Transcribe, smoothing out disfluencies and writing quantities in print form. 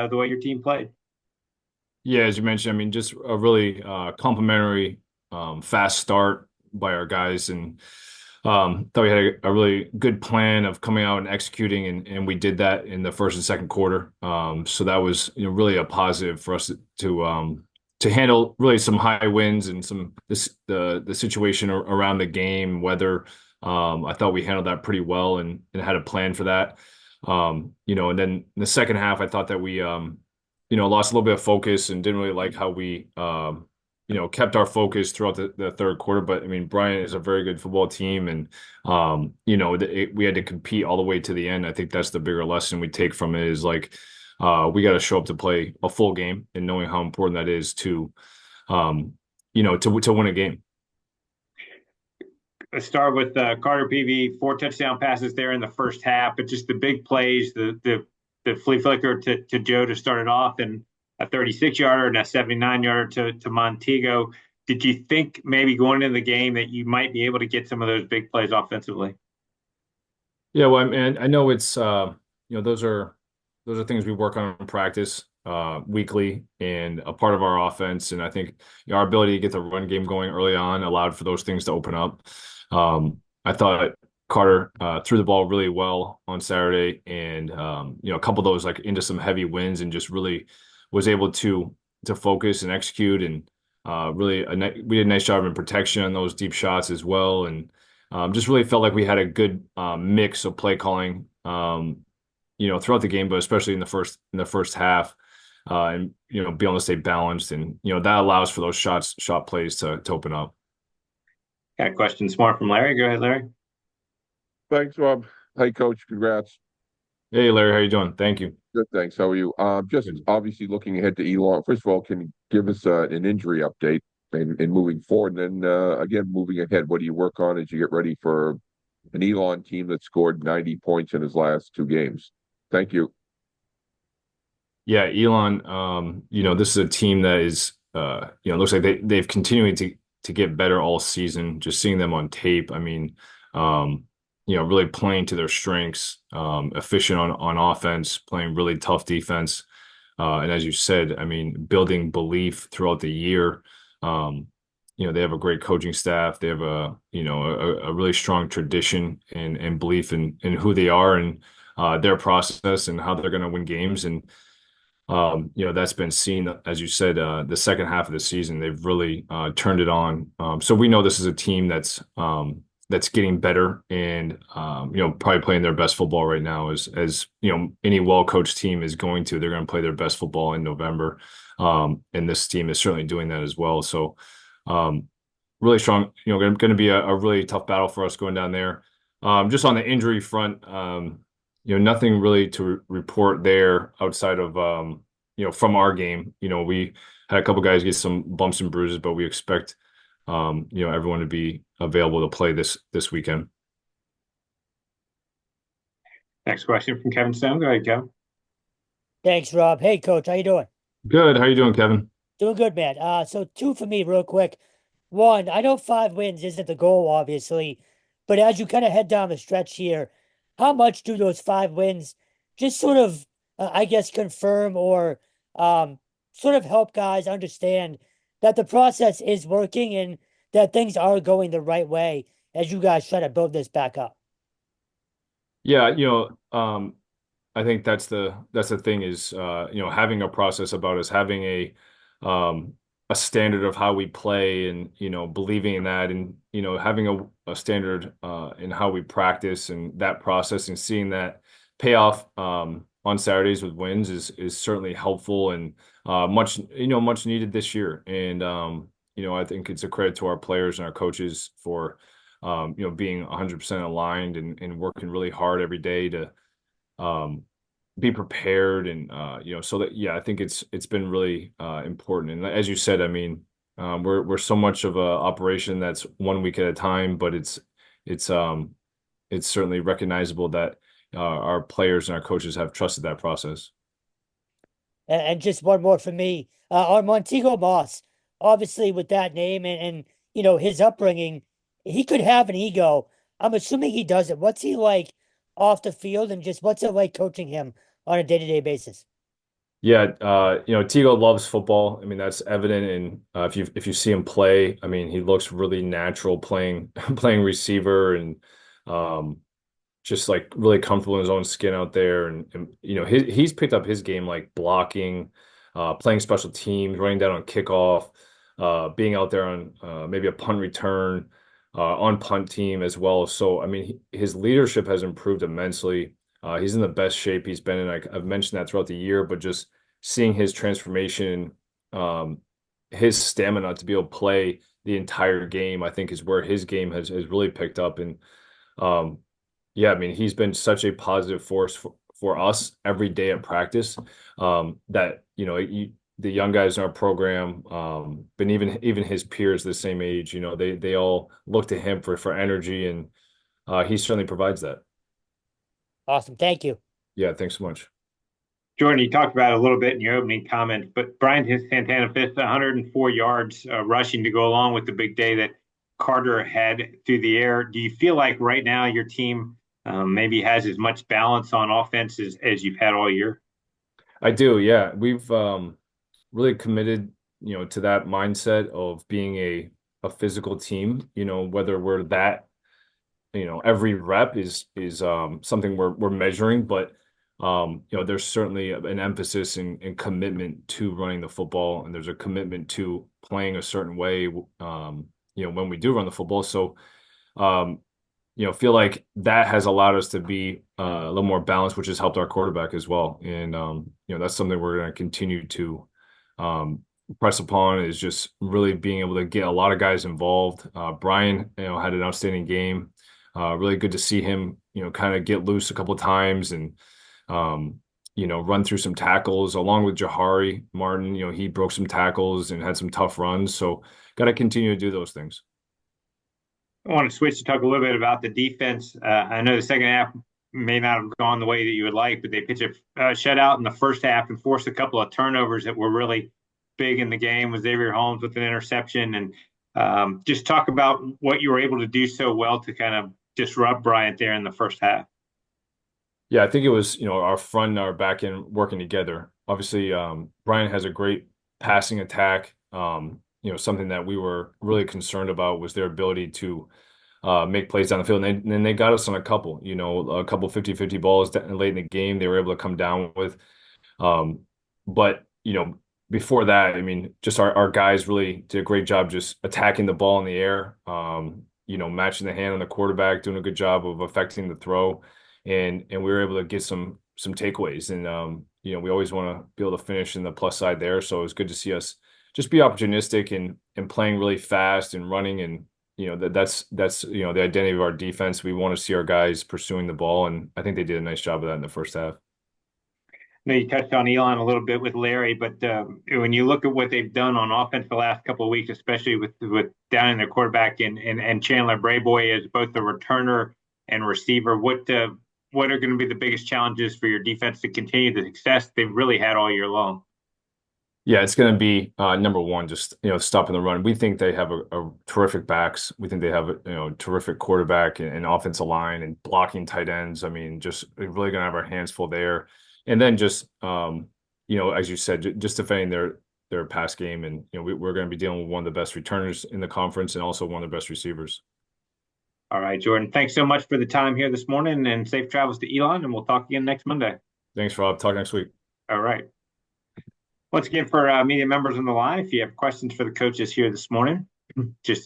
the way your team played. Yeah, as you mentioned, I mean, just a really complimentary, fast start by our guys, and thought we had a really good plan of coming out and executing, and we did that in the first and second quarter. So that was really a positive for us to handle really some high winds and the situation around the game, weather. I thought we handled that pretty well and had a plan for that. And then in the second half, I thought that we lost a little bit of focus and didn't really like how we, kept our focus throughout the third quarter. But I mean, Bryant is a very good football team, and we had to compete all the way to the end. I think that's the bigger lesson we take from it is like we got to show up to play a full game, and knowing how important that is to win a game. Let's start with Carter PV, 4 touchdown passes there in the first half, but just the big plays, the flea flicker to Joe to start it off, and a 36-yarder and a 79-yarder to Montego. Did you think maybe going into the game that you might be able to get some of those big plays offensively? Yeah, well, I mean, I know it's those are things we work on in practice weekly and a part of our offense. And I think our ability to get the run game going early on allowed for those things to open up. I thought Carter threw the ball really well on Saturday, and a couple of those like into some heavy wins, and just really was able to focus and execute, and we did a nice job in protection on those deep shots as well, and just really felt like we had a good mix of play calling, throughout the game, but especially in the first half, and be able to stay balanced, and that allows for those shot plays to open up. Got a question smart from Larry. Go ahead, Larry. Thanks, Rob. Hey, Coach. Congrats. Hey, Larry, how you doing? Thank you. Good, thanks. How are you? Just Good. obviously looking ahead to Elon. First of all, can you give us an injury update and moving forward? And then again, moving ahead, what do you work on as you get ready for an Elon team that scored 90 points in his last two games? Thank you. Yeah, Elon, this is a team that is, looks like they've continuing to get better all season. Just seeing them on tape, I mean, really playing to their strengths, efficient on offense, playing really tough defense. And as you said, I mean, building belief throughout the year. They have a great coaching staff. They have a really strong tradition and belief in who they are and their process and how they're going to win games. And that's been seen, as you said, the second half of the season. They've really turned it on. So we know this is a team that's getting better and probably playing their best football right now, as any well-coached team is going to. They're going to play their best football in November, and this team is certainly doing that as well. So really strong. Going to be a really tough battle for us going down there. Just on the injury front, nothing really to report there outside of from our game. We had a couple guys get some bumps and bruises, but we expect everyone to be available to play this weekend. Next question from Kevin Stone. Go ahead, Kevin. Thanks, Rob. Hey, Coach, how you doing? Good. How you doing, Kevin? Doing good, man. So two for me, real quick. One, I know 5 wins isn't the goal, obviously, but as you kind of head down the stretch here, how much do those 5 wins just sort of, I guess, confirm or sort of help guys understand that the process is working and that things are going the right way as you guys try to build this back up? Yeah, I think that's the thing is having a process about us, having a standard of how we play, and believing in that, and having a standard in how we practice, and that process, and seeing that payoff on Saturdays with wins is certainly helpful, and much needed this year. And I think it's a credit to our players and our coaches for being 100% aligned and working really hard every day to be prepared, and so that, yeah, I think it's been really important. And as you said, I mean, we're so much of a operation that's 1 week at a time, but it's certainly recognizable that our players and our coaches have trusted that process. And just one more for me. On Montego Moss, obviously with that name and his upbringing, he could have an ego. I'm assuming he doesn't. What's he like off the field, and just what's it like coaching him on a day-to-day basis? Yeah, Tigo loves football. I mean, that's evident in if you see him play. I mean, he looks really natural playing playing receiver and um, just like really comfortable in his own skin out there. And he's picked up his game like blocking, playing special teams, running down on kickoff, being out there on maybe a punt return, on punt team as well. So I mean, his leadership has improved immensely. He's in the best shape he's been in. I've mentioned that throughout the year, but just seeing his transformation, um, his stamina to be able to play the entire game, I think is where his game has really picked up. And um, yeah, I mean, he's been such a positive force for us every day at practice, that, the young guys in our program, but even his peers the same age, they all look to him for energy, and he certainly provides that. Awesome. Thank you. Yeah, thanks so much. Jordan, you talked about it a little bit in your opening comments, but Brian Santana fifth 104 yards rushing to go along with the big day that Carter had through the air. Do you feel like right now your team maybe has as much balance on offense as you've had all year? I do. Yeah, we've really committed, to that mindset of being a physical team. Whether we're that, every rep is something we're measuring, but there's certainly an emphasis and commitment to running the football, and there's a commitment to playing a certain way, when we do run the football. So um, feel like that has allowed us to be a little more balanced, which has helped our quarterback as well. And that's something we're going to continue to um, press upon, is just really being able to get a lot of guys involved. Brian, had an outstanding game. Really good to see him, kind of get loose a couple of times and um, run through some tackles along with Jahari Martin. He broke some tackles and had some tough runs. So got to continue to do those things. I want to switch to talk a little bit about the defense. I know the second half may not have gone the way that you would like, but they pitched a shutout in the first half and forced a couple of turnovers that were really big in the game. With Xavier Holmes with an interception, and just talk about what you were able to do so well to kind of disrupt Bryant there in the first half. Yeah, I think it was, our front and our back end working together. Obviously, Brian has a great passing attack. Something that we were really concerned about was their ability to make plays down the field. And then they got us on a couple 50-50 balls late in the game they were able to come down with. Um, but, before that, I mean, just our guys really did a great job just attacking the ball in the air, matching the hand on the quarterback, doing a good job of affecting the throw. And we were able to get some takeaways. And, we always want to be able to finish in the plus side there. So it was good to see us just be opportunistic and playing really fast and running. And, that's the identity of our defense. We want to see our guys pursuing the ball. And I think they did a nice job of that in the first half. I know you touched on Elon a little bit with Larry, but when you look at what they've done on offense the last couple of weeks, especially with down in their quarterback and Chandler Brayboy as both the returner and receiver, what are going to be the biggest challenges for your defense to continue the success they've really had all year long? Yeah, it's going to be number one, just stopping the run. We think they have a terrific backs. We think they have terrific quarterback and offensive line and blocking tight ends. I mean, just really going to have our hands full there, and then just as you said, just defending their pass game, and we're going to be dealing with one of the best returners in the conference and also one of the best receivers. All right, Jordan. Thanks so much for the time here this morning, and safe travels to Elon. And we'll talk again next Monday. Thanks, Rob. Talk next week. All right. Once again, for media members on the line, if you have questions for the coaches here this morning, just